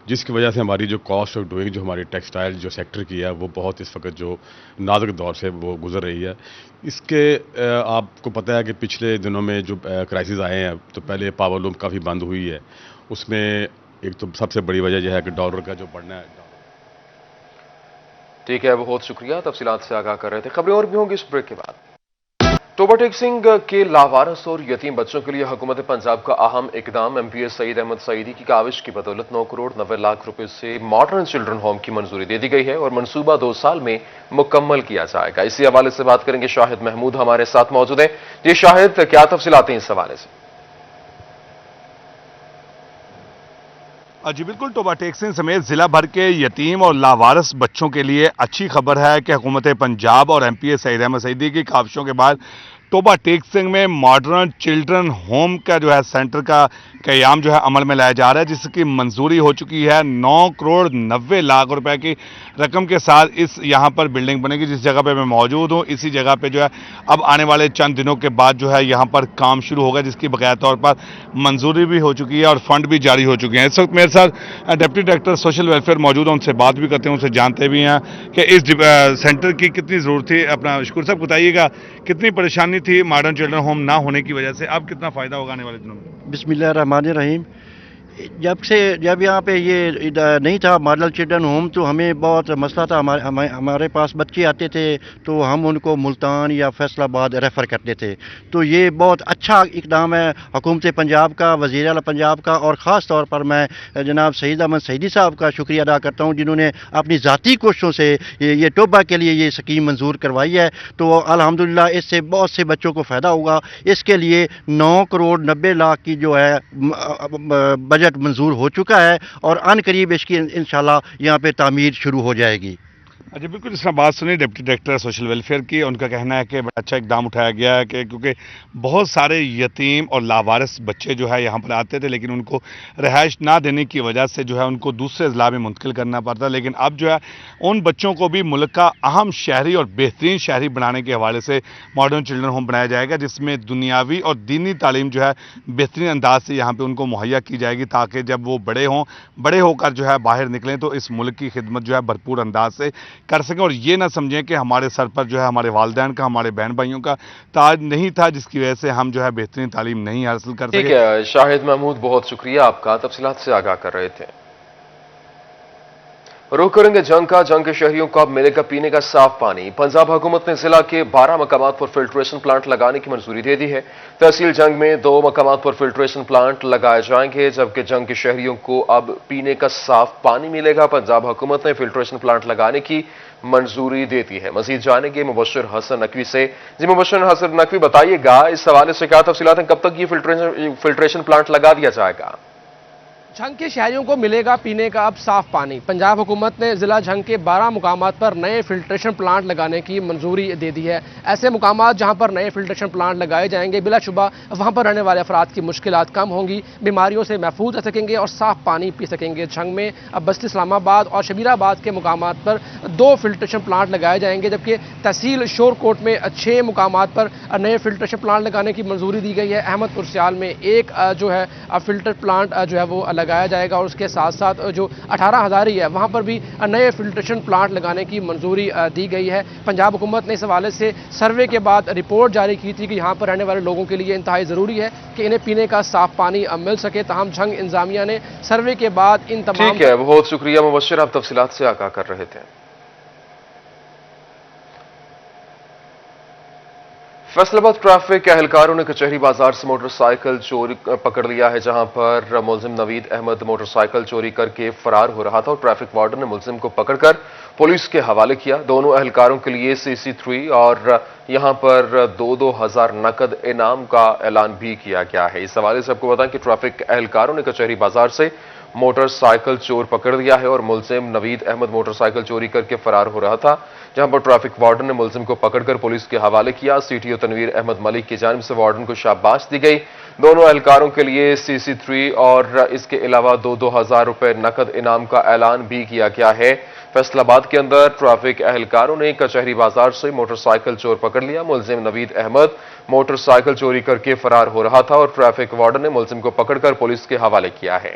जिसकी वजह से हमारी जो कॉस्ट ऑफ डूइंग जो हमारी टेक्सटाइल जो सेक्टर की है वो बहुत इस वक्त जो नाजुक दौर से वो गुजर रही है। इसके आपको पता है कि पिछले दिनों में जो क्राइसिस आए हैं तो पहले पावर लूम काफ़ी बंद हुई है, उसमें एक तो सबसे बड़ी वजह यह है कि डॉलर का जो बढ़ना है। ठीक है, बहुत शुक्रिया, तफसीलात से आगाह कर रहे थे। खबरें और भी होंगी इस ब्रेक के बाद। टोबा टेक सिंह के लावारस और यतीम बच्चों के लिए हुकूमत पंजाब का अहम इकदाम एमपीएस सईद अहमद सईदी की काविश की बदौलत 9 करोड़ 90 लाख रुपए से मॉडर्न चिल्ड्रन होम की मंजूरी दे दी गई है और मंसूबा 2 साल में मुकम्मल किया जाएगा। इसी हवाले से बात करेंगे, शाहिद महमूद हमारे साथ मौजूद हैं। जी शाहिद, क्या तफसीलात हैं इस हवाले से? जी बिल्कुल, टोबा टेक सिंह समेत जिला भर के यतीम और लावारस बच्चों के लिए अच्छी खबर है कि हुकूमत पंजाब और एमपीएस सईद अहमद सईदी की काविशों के बाद टोबा टेक सिंह में मॉडर्न चिल्ड्रन होम का जो है सेंटर का क़याम जो है अमल में लाया जा रहा है, जिसकी मंजूरी हो चुकी है। 9 करोड़ 90 लाख रुपए की रकम के साथ इस यहाँ पर बिल्डिंग बनेगी। जिस जगह पे मैं मौजूद हूँ, इसी जगह पे जो है अब आने वाले चंद दिनों के बाद जो है यहाँ पर काम शुरू होगा, जिसकी बकाया तौर पर मंजूरी भी हो चुकी है और फंड भी जारी हो चुके हैं। इस वक्त मेरे साथ डिप्टी डायरेक्टर सोशल वेलफेयर मौजूद है, उनसे बात भी करते हैं, उनसे जानते भी हैं कि इस सेंटर की कितनी ज़रूरत थी। अपना शुक्र साहब बताइएगा, कितनी परेशानी थी मॉडर्न चिल्ड्रन होम ना होने की वजह से, अब कितना फ़ायदा होगा आने वाले दिनों में? बिस्मिल्लाहिर्रहमानिर्रहीम। जब यहाँ पे ये नहीं था मॉडल चिल्ड्रन होम, तो हमें बहुत मसला था। हमारे पास बच्चे आते थे तो हम उनको मुल्तान या फैसलाबाद रेफ़र करते थे। तो ये बहुत अच्छा इकदाम है हुकूमत पंजाब का, वज़ीर आला पंजाब का, और ख़ास तौर पर मैं जनाब सईद अहमद सईदी साहब का शुक्रिया अदा करता हूँ, जिन्होंने अपनी ज़ाती कोशिशों से ये टोबा के लिए ये स्कीम मंजूर करवाई है। तो अल्हम्दुलिल्लाह इससे बहुत से बच्चों को फ़ायदा होगा। इसके लिए 9 करोड़ 90 लाख की जो है बजट मंजूर हो चुका है और अन करीब इसकी इंशाल्लाह यहाँ पे तामीर शुरू हो जाएगी। अच्छा बिल्कुल, इसमें बात सुनी डिप्टी डायरेक्टर सोशल वेलफेयर की। उनका कहना है कि बड़ा अच्छा इकदाम उठाया गया है कि क्योंकि बहुत सारे यतीम और लावारिस बच्चे जो है यहाँ पर आते थे, लेकिन उनको रिहाइश ना देने की वजह से जो है उनको दूसरे ज़िला में मुंतकिल करना पड़ता। लेकिन अब जो है उन बच्चों को भी मुल्क का अहम शहरी और बेहतरीन शहरी बनाने के हवाले से मॉडर्न चिल्ड्रन होम बनाया जाएगा, जिसमें दुनियावी और दीनी तालीम जो है बेहतरीन अंदाज से यहाँ पर उनको मुहैया की जाएगी, ताकि जब वो बड़े होकर जो है बाहर निकलें तो इस मुल्क की खिदमत जो है भरपूर अंदाज से कर सकें और ये ना समझें कि हमारे सर पर जो है हमारे वालिदैन का, हमारे बहन भाइयों का ताज नहीं था, जिसकी वजह से हम जो है बेहतरीन तालीम नहीं हासिल कर सके। ठीक है शाहिद महमूद, बहुत शुक्रिया आपका, तफसीलात से आगाह कर रहे थे। रुख करेंगे जंग के शहरियों को अब मिलेगा पीने का साफ पानी। पंजाब हुकूमत ने जिला के 12 मकामात पर फिल्ट्रेशन प्लांट लगाने की मंजूरी दे दी है। तहसील जंग में 2 मकामात पर फिल्ट्रेशन प्लांट लगाए जाएंगे, जबकि जंग के शहरियों को अब पीने का साफ पानी मिलेगा। पंजाब हुकूमत ने फिल्ट्रेशन प्लांट लगाने की मंजूरी देती है। मजीद जानेंगे मुबश्शिर हसन नकवी से। जी मुबश्शिर हसन नकवी, बताइएगा इस हवाले से क्या तफसीलात हैं, कब तक ये फिल्ट्रेशन प्लांट लगा दिया जाएगा? झंग के शहरियों को मिलेगा पीने का अब साफ पानी। पंजाब हुकूमत ने जिला झंग के 12 मुकामात पर नए फिल्ट्रेशन प्लांट लगाने की मंजूरी दे दी है। ऐसे मुकामात जहां पर नए फिल्ट्रेशन प्लांट लगाए जाएंगे, बिलाशुबा वहां पर रहने वाले अफराद की मुश्किलात कम होंगी, बीमारियों से महफूज रह सकेंगे और साफ पानी पी सकेंगे। झंग में अब बस्ती इस्लामाबाद और शबीराबाद के मुकामात पर 2 फिल्ट्रेशन प्लांट लगाए जाएंगे, जबकि तहसील शोरकोट में 6 मुकामात पर नए फिल्ट्रेशन प्लांट लगाने की मंजूरी दी गई है। अहमदपुर सियाल में एक जो है फिल्टर प्लांट जो है वो लगाया जाएगा और उसके साथ साथ जो 18 हज़ारी है वहां पर भी नए फिल्ट्रेशन प्लांट लगाने की मंजूरी दी गई है। पंजाब हुकूमत ने इस हवाले से सर्वे के बाद रिपोर्ट जारी की थी कि यहाँ पर रहने वाले लोगों के लिए इंतहाई ज़रूरी है कि इन्हें पीने का साफ पानी मिल सके। तमाम झंग इंतजामिया ने सर्वे के बाद इन तमाम। ठीक है, बहुत शुक्रिया मुबश्शिर, आप तफसीलात से आगाह कर रहे थे। फैसलाबाद ट्रैफिक एहलकारों ने कचहरी बाजार से मोटरसाइकिल चोरी पकड़ लिया है, जहां पर मुलजिम नवीद अहमद मोटरसाइकिल चोरी करके फरार हो रहा था और ट्रैफिक वार्डन ने मुलजिम को पकड़कर पुलिस के हवाले किया। दोनों एहलकारों के लिए CC3 और यहां पर 2-2 हज़ार नकद इनाम का ऐलान भी किया गया है। इस हवाले से आपको बताएं कि ट्रैफिक एहलकारों ने कचहरी बाजार से मोटरसाइकिल चोर पकड़ लिया है और मुलजिम नवीद अहमद मोटरसाइकिल चोरी करके फरार हो रहा था, जहां पर ट्रैफिक वार्डन ने मुलजिम को पकड़कर पुलिस के हवाले किया। CTO तनवीर अहमद मलिक की जानिब से वार्डन को शाबाश दी गई। दोनों एहलकारों के लिए CC3 और इसके अलावा 2-2 हज़ार रुपए नकद इनाम का ऐलान भी किया गया है। फैसलाबाद के अंदर ट्रैफिक एहलकारों ने कचहरी बाजार से मोटरसाइकिल चोर पकड़ लिया। मुलजिम नवीद अहमद मोटरसाइकिल चोरी करके फरार हो रहा था और ट्रैफिक वार्डन ने मुलजिम को पकड़कर पुलिस के हवाले किया है।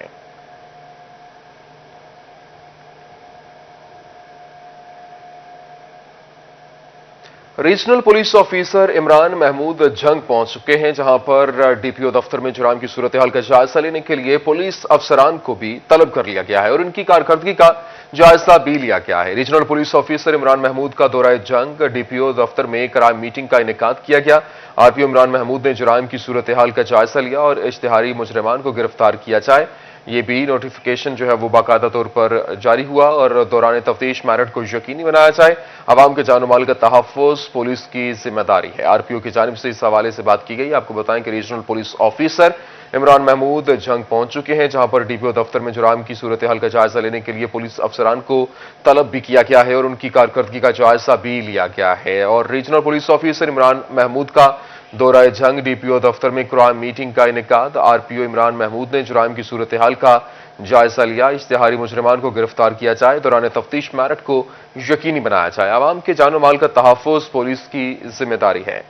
Regional police officer Imran Mahmood Jhang पहुंच चुके हैं, जहां पर DPO दफ्तर में जुराम की सूरत हाल का जायजा लेने के लिए पुलिस अफसरान को भी तलब कर लिया गया है और इनकी कारकर्दगी का जायजा भी लिया गया है। Regional police officer Imran Mahmood का दौरा जंग डीपीओ दफ्तर में क्राइम मीटिंग का इनेकाद किया गया। आरपीओ इमरान महमूद ने जुराइम की सूरत हाल का जायजा लिया और इश्तिहारी मुजरिमान को गिरफ्तार किया जाए, ये भी नोटिफिकेशन जो है वो बाकायदा तौर पर जारी हुआ और दौरान तफ्तीश मेरिट को यकीनी बनाया जाए। आवाम के जान माल का तहफ़्फ़ुज़ पुलिस की जिम्मेदारी है। आरपीओ की जानिब से इस हवाले से बात की गई। आपको बताएं कि regional police officer Imran Mahmood Jhang पहुंच चुके हैं, जहां पर डीपीओ दफ्तर में जुराइम की सूरत हाल का जायजा लेने के लिए पुलिस अफसरान को तलब भी किया गया है और उनकी कारकर्दगी का जायजा भी लिया गया है। और regional police officer Imran Mahmood का दौरा जंग डीपीओ दफ्तर में क्राइम मीटिंग का इनेकाद। आरपीओ इमरान महमूद ने जुराइम की सूरत हाल का जायजा लिया, इश्तिहारी मुजरिमान को गिरफ्तार किया जाए, दौरान तफ्तीश मेरिट को यकीनी बनाया जाए। आवाम के जान माल का तहफ़्फ़ुज़ पुलिस की जिम्मेदारी है।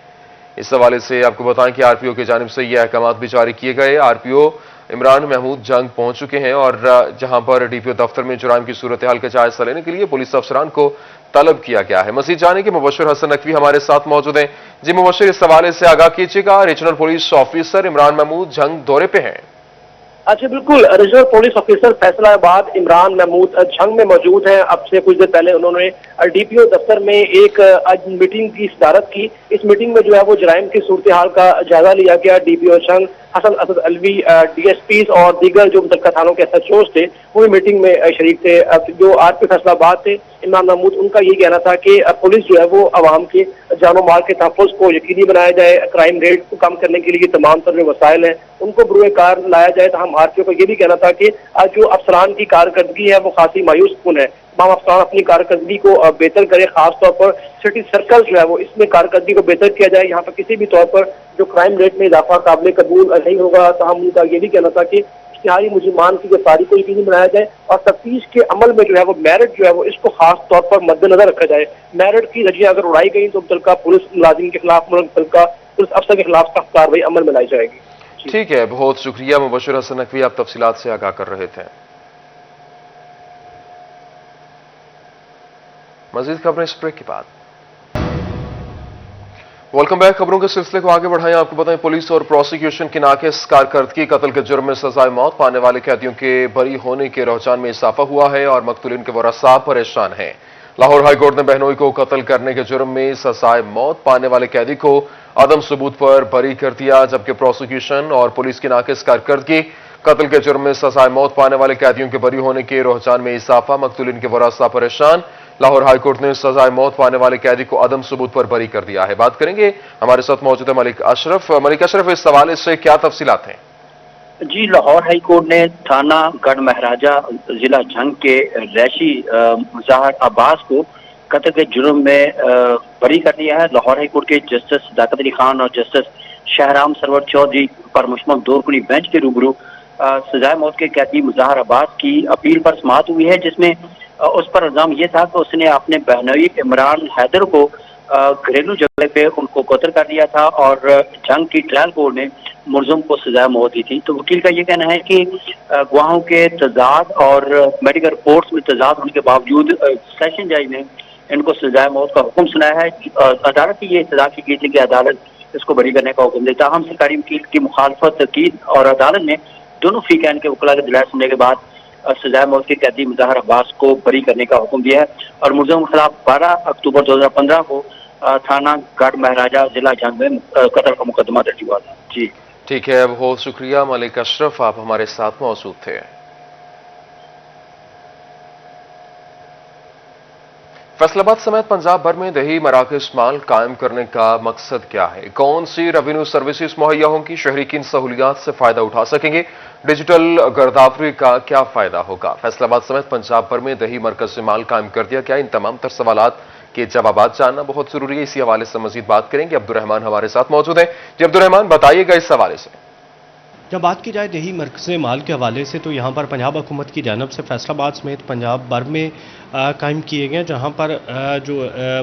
इस हवाले से आपको बताएं कि आरपीओ की जानिब से ये अहकाम भी जारी किए गए। आरपीओ इमरान महमूद जंग पहुंच चुके हैं और जहां पर डीपीओ दफ्तर में जुराइम की सूरत हाल का जायजा लेने के लिए पुलिस अफसरान को तलब किया गया है। मजीद जाने के मुबश्शिर हसन नकवी हमारे साथ मौजूद हैं। जी मुबश्शिर, इस हवाले से आगाह कीजिएगा। Regional police officer Imran Mahmood Jhang दौरे पे हैं। अच्छा, बिल्कुल। Regional police officer Faisalabad Imran Mahmood Jhang में मौजूद हैं। अब से कुछ देर पहले उन्होंने डीपीओ दफ्तर में एक मीटिंग की सदारत की। इस मीटिंग में जो है वो जराइम की सूरत हाल का जायजा लिया गया। डीपीओ जंग, हसन असद अलवी, डीएसपीज और दीगर जो मुतल्लिका थानों के एसएचओज थे वो भी मीटिंग में शरीक थे। जो आरपी फैसलाबाद थे इमरान महमूद, उनका ये कहना था कि पुलिस जो है वो आवाम के जानो माल के तहफ़्फ़ुज़ को यकीनी बनाया जाए, क्राइम रेट को कम करने के लिए तमाम तर जो वसाइल हैं उनको बरूए कार लाया जाए। तो हम आरपीओ को ये भी कहना था कि जो अफसरान की कारकर्दगी है वो खासी मायूस कुन है। तमाम अफसरान अपनी कारकर्दगी को बेहतर करें, खासतौर पर सिटी सर्कल जो है वो इसमें कारकर्दगी को बेहतर किया जाए। यहाँ पर किसी भी तौर पर जो क्राइम रेट में इजाफा काबिल कबूल नहीं होगा। तो हम उनका ये भी कहना था कि इश्तिहारी मुजरिमान की गिरफ्तारी को यकीनी बनाया जाए और तफ्तीश के अमल में जो है वो मेरिट जो है वो इसको खास तौर पर मद्देनजर रखा जाए। मेरिट की रजियां अगर उड़ाई गई तो मुतल्लिका पुलिस मुलाजिम के खिलाफ, मुतल्लिका पुलिस अफसर के खिलाफ सख्त कार्रवाई अमल में लाई जाएगी। ठीक है, बहुत शुक्रिया मुबश्शिर हसन नकवी, आप तफसीलात से आगाह कर रहे थे। मजीद खबरें इस ब्रेक के बाद। Welcome back. खबरों के सिलसिले को आगे बढ़ाएं। आपको बताएं, पुलिस और प्रोसिक्यूशन की नाकिस कारकर्दगी कत्ल के जुर्म में सजाए मौत पाने वाले कैदियों के बरी होने के रुझान में इजाफा हुआ है और मकतूलिन के वरसा परेशान हैं। लाहौर हाईकोर्ट ने बहनोई को कत्ल करने के जुर्म में सजाए मौत पाने वाले कैदी को अदम सबूत पर बरी कर दिया, जबकि प्रोसिक्यूशन और पुलिस की नाकिस कारकर्दगी कत्ल के जुर्म में सजाए मौत पाने वाले कैदियों के बरी होने के रुझान में इजाफा, मकतूलिन के वरसा परेशान। लाहौर हाईकोर्ट ने सजाए मौत पाने वाले कैदी को अदम सबूत पर बरी कर दिया है। बात करेंगे, हमारे साथ मौजूद है मलिक अशरफ। मलिक अशरफ, इस हवाले से क्या तफसीलात हैं? जी, लाहौर हाईकोर्ट ने थाना गढ़ महाराजा जिला जंग के रैशी मुजाहर अब्बास को कत्ल के जुर्म में बरी कर दिया है। लाहौर हाईकोर्ट के जस्टिस सदाकत अली खान और जस्टिस शाहराम सरवर चौधरी पर मुश्तमिल दौरकुनी बेंच के रूबरू सजाए मौत के कैदी मुजाहर अब्बास की अपील पर समाअत हुई है, जिसमें उस पर इल्जाम यह था कि उसने अपने बहनोई इमरान हैदर को घरेलू झगड़े पे उनको कत्ल कर दिया था और जंग की ट्रायल कोर्ट ने मुलजिम को सजा मौत दी थी। तो वकील का ये कहना है कि गवाहों के तजाद और मेडिकल रिपोर्ट्स में तजाद होने के बावजूद सेशन जज ने इनको सजा मौत का हुक्म सुनाया है। अदालत की ये सजा की गई थी कि अदालत इसको बरी करने का हुक्म देता। हम सरकारी वकील की मुखालफत की और अदालत ने दोनों फरीकैन के वकला के दलाइल सुनने के बाद सजाए मौत के कैदी मुजाहर अब्बास को बरी करने का हुक्म दिया है और मुलजिम के खिलाफ 12 अक्टूबर 2015 को थाना गढ़ महाराजा जिला जंग में कत्ल का मुकदमा दर्ज हुआ था। जी ठीक है, बहुत शुक्रिया मलिक अशरफ, आप हमारे साथ मौजूद थे। फैसलाबाद समेत पंजाब भर में दही मराकज़ माल कायम करने का मकसद क्या है? कौन सी रेवेन्यू सर्विसेज मुहैया होंगी? शहरी किन सहूलियात से फायदा उठा सकेंगे? डिजिटल गिरदावरी का क्या फायदा होगा? फैसलाबाद समेत पंजाब भर में दही मरकज़ माल कायम कर दिया गया। इन तमाम तर सवालात के जवाब जानना बहुत जरूरी है। इसी हवाले से मजीद बात करेंगे। अब्दुर्रहमान हमारे साथ मौजूद हैं। जी अब्दुर्रहमान, बताइएगा इस हवाले से। जब बात की जाए दही मरकज़ माल के हवाले से, तो यहाँ पर पंजाब हुकूमत की जानब से फैसलाबाद समेत पंजाब भर में कायम किए गए, जहाँ पर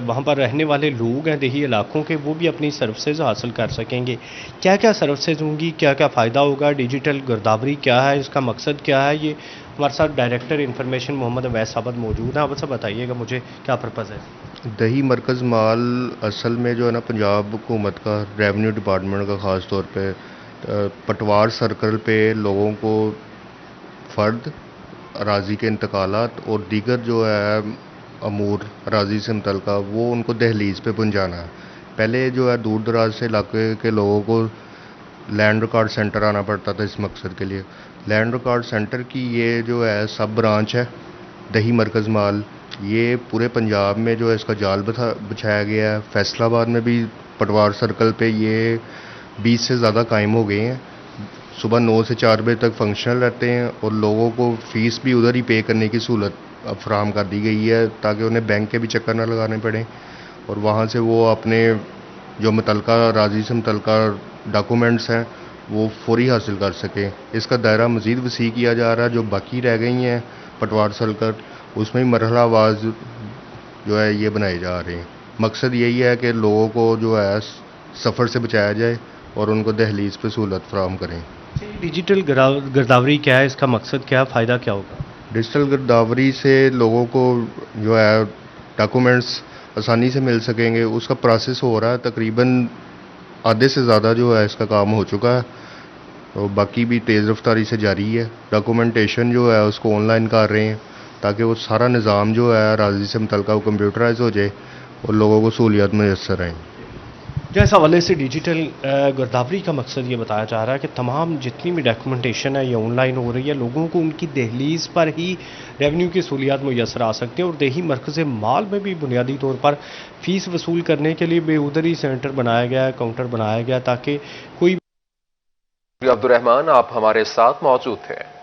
वहाँ पर रहने वाले लोग हैं दही इलाकों के, वो भी अपनी सर्विसेज हासिल कर सकेंगे। क्या क्या सर्विसेज होंगी, क्या क्या फ़ायदा होगा, डिजिटल गिरदावरी क्या है, इसका मकसद क्या है, ये हमारे साथ डायरेक्टर इंफॉर्मेशन मोहम्मद अवैस साहब मौजूद हैं। आप सब बताइएगा मुझे क्या पर्पज़ है? दही मरकज़ माल असल में जो है ना पंजाब हुकूमत का रेवेन्यू डिपार्टमेंट का ख़ास तौर पे पटवार सर्कल पे लोगों को फ़र्द राजी के इंतकालात और दीगर जो है अमूर राजी से मुतल्लिका वो उनको दहलीज पे पहुंचाना है। पहले जो है दूर दराज से इलाके के लोगों को लैंड रिकॉर्ड सेंटर आना पड़ता था इस मकसद के लिए। लैंड रिकॉर्ड सेंटर की ये जो है सब ब्रांच है दही मरकज़ माल, ये पूरे पंजाब में जो है इसका जाल बिछाया गया है। फैसलाबाद में भी पटवार सर्कल पे ये 20 से ज़्यादा कायम हो गए हैं। सुबह 9 से 4 बजे तक फंक्शनल रहते हैं और लोगों को फ़ीस भी उधर ही पे करने की सहूलत अब फ्राहम कर दी गई है ताकि उन्हें बैंक के भी चक्कर ना लगाने पड़े और वहाँ से वो अपने जो मुतल्लिका राजी से मुतल्लिका डॉक्यूमेंट्स हैं वो फौरी हासिल कर सकें। इसका दायरा मज़ीद वसी किया जा रहा है। जो बाकी रह गई हैं पटवार सर्कल उसमें भी मरहलावार जो है ये बनाए जा रहे हैं। मकसद यही है कि लोगों को जो है सफ़र से बचाया जाए और उनको दहलीज पे सहूलत फराहम करें। डिजिटल गिरदावरी क्या है, इसका मकसद क्या है, फ़ायदा क्या होगा? डिजिटल गिरदावरी से लोगों को जो है डॉक्यूमेंट्स आसानी से मिल सकेंगे। उसका प्रोसेस हो रहा है, तकरीबन आधे से ज़्यादा जो है इसका काम हो चुका है और बाकी भी तेज़ रफ्तारी से जारी है। डॉक्यूमेंटेशन जो है उसको ऑनलाइन कर रहे हैं ताकि वो सारा निज़ाम जो है राजी से मुतल्लिका वो कंप्यूटराइज हो जाए और लोगों को सहूलियत मैसर आएँ। जिस हवाले से डिजिटल गिरदावरी का मकसद ये बताया जा रहा है कि तमाम जितनी भी डॉक्यूमेंटेशन है ये ऑनलाइन हो रही है, लोगों को उनकी दहलीज पर ही रेवेन्यू की सहूलियात मुयसर आ सकती हैं और दही मरकज़ माल में भी बुनियादी तौर पर फ़ीस वसूल करने के लिए बेउदरी सेंटर बनाया गया है, काउंटर बनाया गया ताकि कोई। अब्दुर्रहमान आप हमारे साथ मौजूद थे।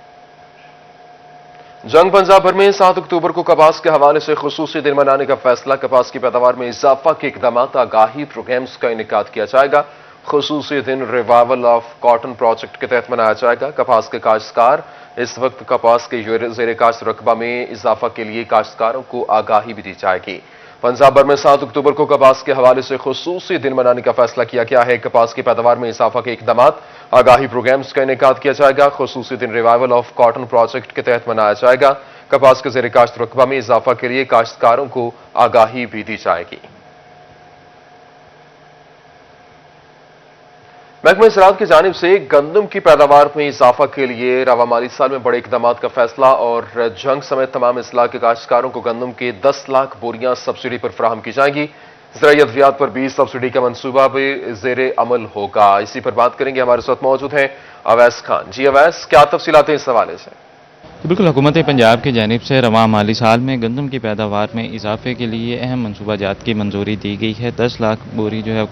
जंग पंजाब भर में 7 अक्टूबर को कपास के हवाले से खुसूसी दिन मनाने का फैसला। कपास की पैदावार में इजाफा के इकदाम आगाही प्रोग्राम्स का इनेकाद किया जाएगा। खुसूसी दिन रिवाइवल ऑफ कॉटन प्रोजेक्ट के तहत मनाया जाएगा। कपास के काश्तकार इस वक्त कपास के ज़ेर काश्त रकबा में इजाफा के लिए काश्तकारों को आगाही भी दी जाएगी। पंजाब भर में 7 अक्टूबर को कपास के हवाले से खुसूसी दिन मनाने का फैसला किया गया है। कपास की पैदावार में इजाफा के इकदाम आगाही प्रोग्राम्स का इनेकाद किया जाएगा। खुसूसी दिन रिवाइवल ऑफ कॉटन प्रोजेक्ट के तहत मनाया जाएगा। कपास के ज़ेर काश्त रकबा में इजाफा के लिए काश्तकारों को आगाही भी दी जाएगी। महकमा ज़राअत की जानिब से गंदम की पैदावार में इजाफा के लिए रवा माली साल में बड़े इकदाम का फैसला और जंग समेत तमाम इस्लाह के काश्तकारों को गंदम के 10 लाख बोरियां सब्सिडी पर फराहम की जाएंगी। ज़राई अद्वियात पर 20 सब्सिडी का मनसूबा भी ज़ेर अमल होगा। इसी पर बात करेंगे, हमारे साथ मौजूद हैं अवैस खान। जी अवैस, क्या तफसीलात हैं इस हवाले से? बिल्कुल, हुकूमत पंजाब की जानिब से रवां माली साल में गंदम की पैदावार में इजाफे के लिए अहम मनसूबाजात की मंजूरी दी गई है। 10 लाख बोरी जो है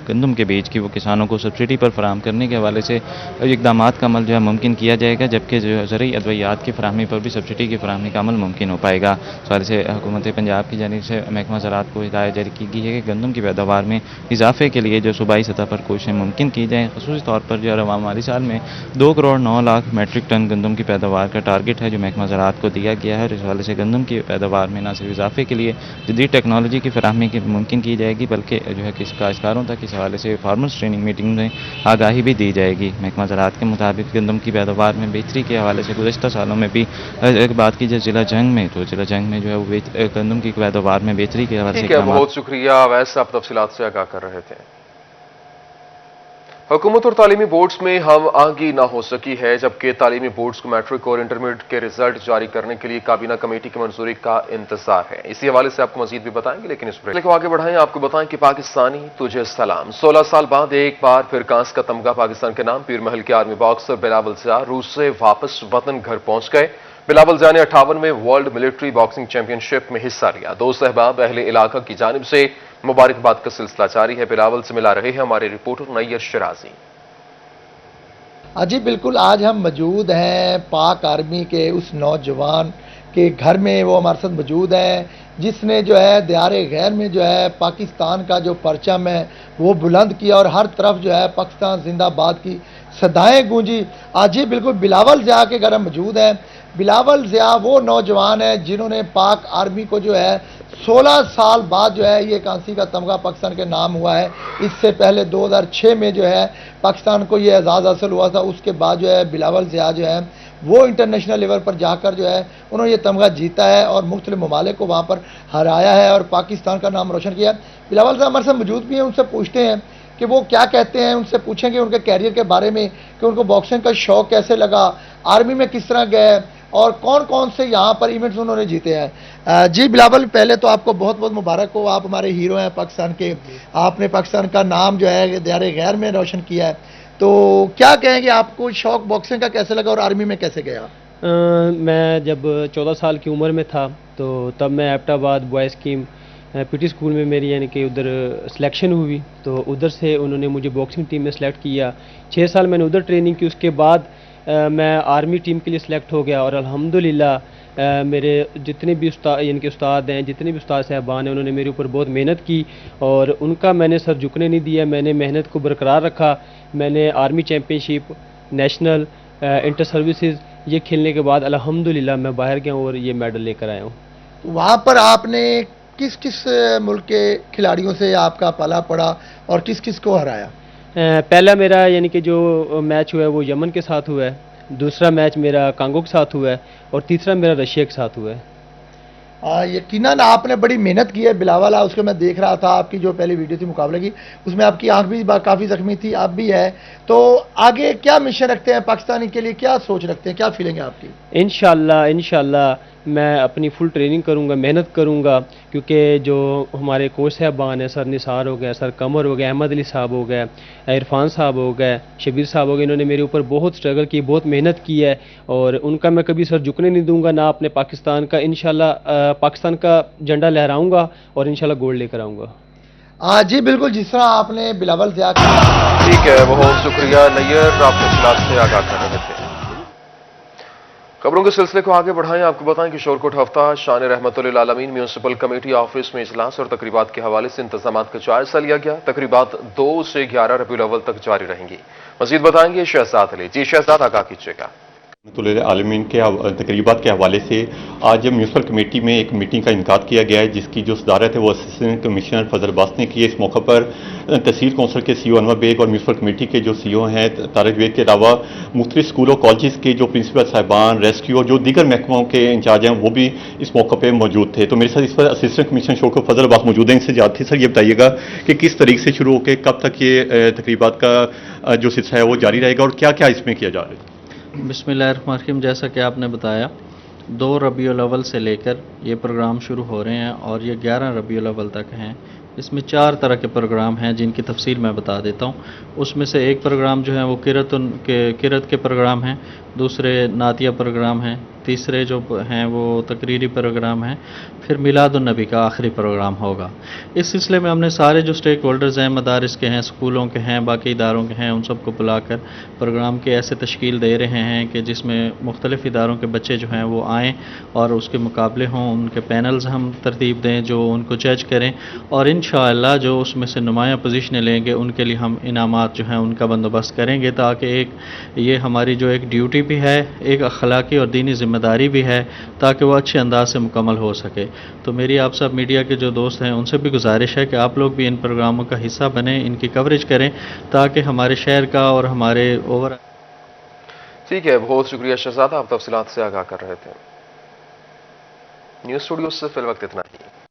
गंदम के बीज की वो किसानों को सब्सिडी पर फराहम करने के हवाले से इकदाम का अमल जो है मुमकिन किया जाएगा, जबकि जो ज़रूरी अद्वियात की फराहमी पर भी सब्सिडी की फराहमी का अमल मुमकिन हो पाएगा। इस हवाले से हुकूमत पंजाब की जानिब से महकमा ज़राअत को हिदायत जारी की गई है कि गंदम की पैदावार में इजाफे के लिए जो सूबाई सतह पर कोशिशें मुमकिन की जाएँ। ख़ुसूसी तौर पर जो रवां माली साल में 2 करोड़ 9 लाख मैट्रिक टन गंदम की पैदावार का टारगेट है जो महकमा ज़राअत को दिया गया है। और इस हवाले से गंदम की पैदावार में न सिर्फ इजाफे के लिए जदीद टेक्नोलॉजी की फराहमी की मुमकिन की जाएगी, बल्कि जो है किस काश्तकारों तक इस हवाले से फार्मर्स ट्रेनिंग मीटिंग में आगाही भी दी जाएगी। महकमा ज़राअत के मुताबिक गंदम की पैदावार में बेहतरी के हवाले से गुज़श्ता सालों में भी एक बात की जाए ज़िला जंग में, तो ज़िला जंग में जो है वो गंदम की पैदावार में बेहतरी के हवाले से। बहुत शुक्रिया वैसे आप तफसीलात से आगाह कर रहे थे। हुकूमत और तालीमी बोर्ड्स में हम आगे न हो सकी है, जबकि तालीमी बोर्ड्स को मैट्रिक और इंटरमीडिएट के रिजल्ट जारी करने के लिए काबीना कमेटी की मंजूरी का इंतजार है। इसी हवाले से आपको मजीद भी बताएंगे, लेकिन इस ब्रेक को आगे बढ़ाएं। आपको बताएं कि पाकिस्तानी तुझे सलाम 16 साल बाद एक बार फिर कांस का तमगा पाकिस्तान के नाम पीर महल के आर्मी बॉक्सर बिलावल ज़िया रूस से वापस वतन घर पहुंच गए। बिलावल ज़िया ने 58वें वर्ल्ड मिलिट्री बॉक्सिंग चैंपियनशिप में हिस्सा लिया। दोस्त अहबाब अहले इलाका की जानिब से मुबारकबाद का सिलसिला जारी है। बिलावल से मिला रहे हैं हमारे रिपोर्टर नैयर शिराजी। जी बिल्कुल, आज हम मौजूद हैं पाक आर्मी के उस नौजवान के घर में। वो हमारे साथ मौजूद है जिसने जो है दियारे गैर में जो है पाकिस्तान का जो परचम है वो बुलंद किया और हर तरफ जो है पाकिस्तान जिंदाबाद की सदाएं गूंजी। आज ही बिल्कुल बिलावल ज़िया के घर हम मौजूद हैं। बिलावल ज़िया वो नौजवान है जिन्होंने पाक आर्मी को जो है 16 साल बाद जो है ये कांसी का तमगा पाकिस्तान के नाम हुआ है। इससे पहले 2006 में जो है पाकिस्तान को ये एजाज़ हासिल हुआ था। उसके बाद जो है बिलावल ज़िया जो है वो इंटरनेशनल लेवल पर जाकर जो है उन्होंने ये तमगा जीता है और मुख्तलिफ ममालिक को वहाँ पर हराया है और पाकिस्तान का नाम रोशन किया। बिलावल ज़िया हमारे साथ मौजूद भी हैं, उनसे पूछते हैं कि वो क्या कहते हैं। उनसे पूछेंगे उनके कैरियर के बारे में कि उनको बॉक्सिंग का शौक़ कैसे लगा, आर्मी में किस तरह गए और कौन कौन से यहाँ पर इवेंट्स उन्होंने जीते हैं। जी बिलावल, पहले तो आपको बहुत बहुत मुबारक हो, आप हमारे हीरो हैं पाकिस्तान के, आपने पाकिस्तान का नाम जो है दायरे गैर में रोशन किया है, तो क्या कहेंगे, आपको शौक बॉक्सिंग का कैसे लगा और आर्मी में कैसे गया? मैं जब 14 साल की उम्र में था तो तब मैं Abbottabad boys scheme PT school में मेरी यानी कि उधर सिलेक्शन हुई, तो उधर से उन्होंने मुझे बॉक्सिंग टीम में सेलेक्ट किया। 6 साल मैंने उधर ट्रेनिंग की, उसके बाद मैं आर्मी टीम के लिए सिलेक्ट हो गया और अल्हम्दुलिल्लाह मेरे जितने भी उस्ताद यानी कि उस्ताद हैं, जितने भी उस्ताद साहबान हैं, उन्होंने मेरे ऊपर बहुत मेहनत की और उनका मैंने सर झुकने नहीं दिया, मैंने मेहनत को बरकरार रखा। मैंने army championship, national, inter services ये खेलने के बाद अल्हम्दुलिल्लाह मैं बाहर गया हूँ और ये मेडल लेकर आया हूँ। वहाँ पर आपने किस किस मुल्क के खिलाड़ियों से आपका पाला पड़ा और किस किस को हराया? पहला मेरा यानी कि जो मैच हुआ है वो यमन के साथ हुआ है, दूसरा मैच मेरा कांगो के साथ हुआ है और तीसरा मेरा रशिया के साथ हुआ है। यकीनन आपने बड़ी मेहनत की है बिलावल, उसको मैं देख रहा था, आपकी जो पहली वीडियो थी मुकाबले की, उसमें आपकी आंख भी काफ़ी जख्मी थी, आप भी है, तो आगे क्या मिशन रखते हैं पाकिस्तानी के लिए, क्या सोच रखते हैं, क्या फीलिंग है आपकी? इंशाल्लाह मैं अपनी फुल ट्रेनिंग करूंगा, मेहनत करूंगा, क्योंकि जो हमारे कोच साहबान हैं, सर निसार हो गए, सर कमर हो गए, अहमद अली साहब हो गए, इरफान साहब हो गए, शबीर साहब हो गए, इन्होंने मेरे ऊपर बहुत स्ट्रगल की, बहुत मेहनत की है और उनका मैं कभी सर झुकने नहीं दूंगा, ना अपने पाकिस्तान का। इंशाल्लाह पाकिस्तान का झंडा लहराऊंगा और इंशाल्लाह गोल्ड लेकर आऊँगा। जी बिल्कुल, जिस तरह आपने बिलावल से ठीक है, बहुत शुक्रिया नैयर, आप तफसीलात से आगाह कर रहे थे। खबरों के सिलसिले को आगे बढ़ाएं, आपको बताएं कि शोरकोट हफ्ता शान रहमतुल आलमीन म्यूनिसिपल कमेटी ऑफिस में इजलास और तकरीबात के हवाले से इंतजामात का जायजा लिया गया। तकरीबात 2 से 11 रबीउल अव्वल तक जारी रहेंगी। मजीद बताएंगे शहजाद अली। जी शहजाद, आगाह कीजिएगा। आलमीन के तकरीबात के हवाले से आज म्यूनसिपल कमेटी में एक मीटिंग का इनकाद किया गया है, जिसकी जो सदारत है वो असिस्टेंट कमिश्नर फजल अब्बास ने की है। इस मौके पर तहसील कौंसिल के सीओ अनवर बेग और म्यूनसिपल कमेटी के जो सीओ हैं तारिक बेग के अलावा मुख्तलिफ स्कूलों कॉलेज के जो प्रिंसिपल साहिबान, रेस्क्यू और जो दीगर महकमों के इंचार्ज हैं वो भी इस मौके पर मौजूद थे। तो मेरे साथ इस पर असिस्टेंट कमिश्नर शोरकोट फजल अब्बास मौजूद हैं, इनसे जानते हैं। सर ये बताइएगा कि किस तरीके से शुरू होकर कब तक ये तकरीबात का जो सिलसिला है वो जारी रहेगा और क्या क्या इसमें किया जा रहा है? बिस्मिल्लाहिर्रहमानिर्रहीम, जैसा कि आपने बताया 2 रबीउल अव्वल से लेकर ये प्रोग्राम शुरू हो रहे हैं और ये 11 रबीउल अव्वल तक हैं। इसमें 4 तरह के प्रोग्राम हैं जिनकी तफसील मैं बता देता हूँ। उसमें से एक प्रोग्राम जो है वो किरत के प्रोग्राम हैं, दूसरे नातिया प्रोग्राम हैं, तीसरे जो हैं वो तकरीरी प्रोग्राम हैं, फिर मिलादुन्नबी का आखिरी प्रोग्राम होगा। इस सिलसिले में हमने सारे जो स्टेक होल्डर्स हैं, मदारिस के हैं, स्कूलों के हैं, बाकी इदारों के हैं, उन सबको बुलाकर प्रोग्राम के ऐसे तश्कील दे रहे हैं कि जिसमें मुख्तलिफ़ इदारों के बच्चे जो हैं वो आएँ और उसके मुकाबले हों, उनके पैनल्स हम तरतीब दें जो उनको जज करें और इंशाअल्लाह जो उसमें से नुमायाँ पोजीशनें लेंगे उनके लिए हम इनामात जो हैं उनका बंदोबस्त करेंगे, ताकि एक ये हमारी जो एक ड्यूटी भी है, एक अखलाकी और दीनी जिम्मेदारी भी है, ताकि वो अच्छे अंदाज से मुकम्मल हो सके। तो मेरी आप सब मीडिया के जो दोस्त हैं उनसे भी गुजारिश है कि आप लोग भी इन प्रोग्रामों का हिस्सा बने, इनकी कवरेज करें, ताकि हमारे शहर का और हमारे ओवर। ठीक है, बहुत शुक्रिया शहजाद, आप तफसीलात से आगाह कर रहे थे। न्यूज़ स्टूडियो से फिल वक्त इतना ही।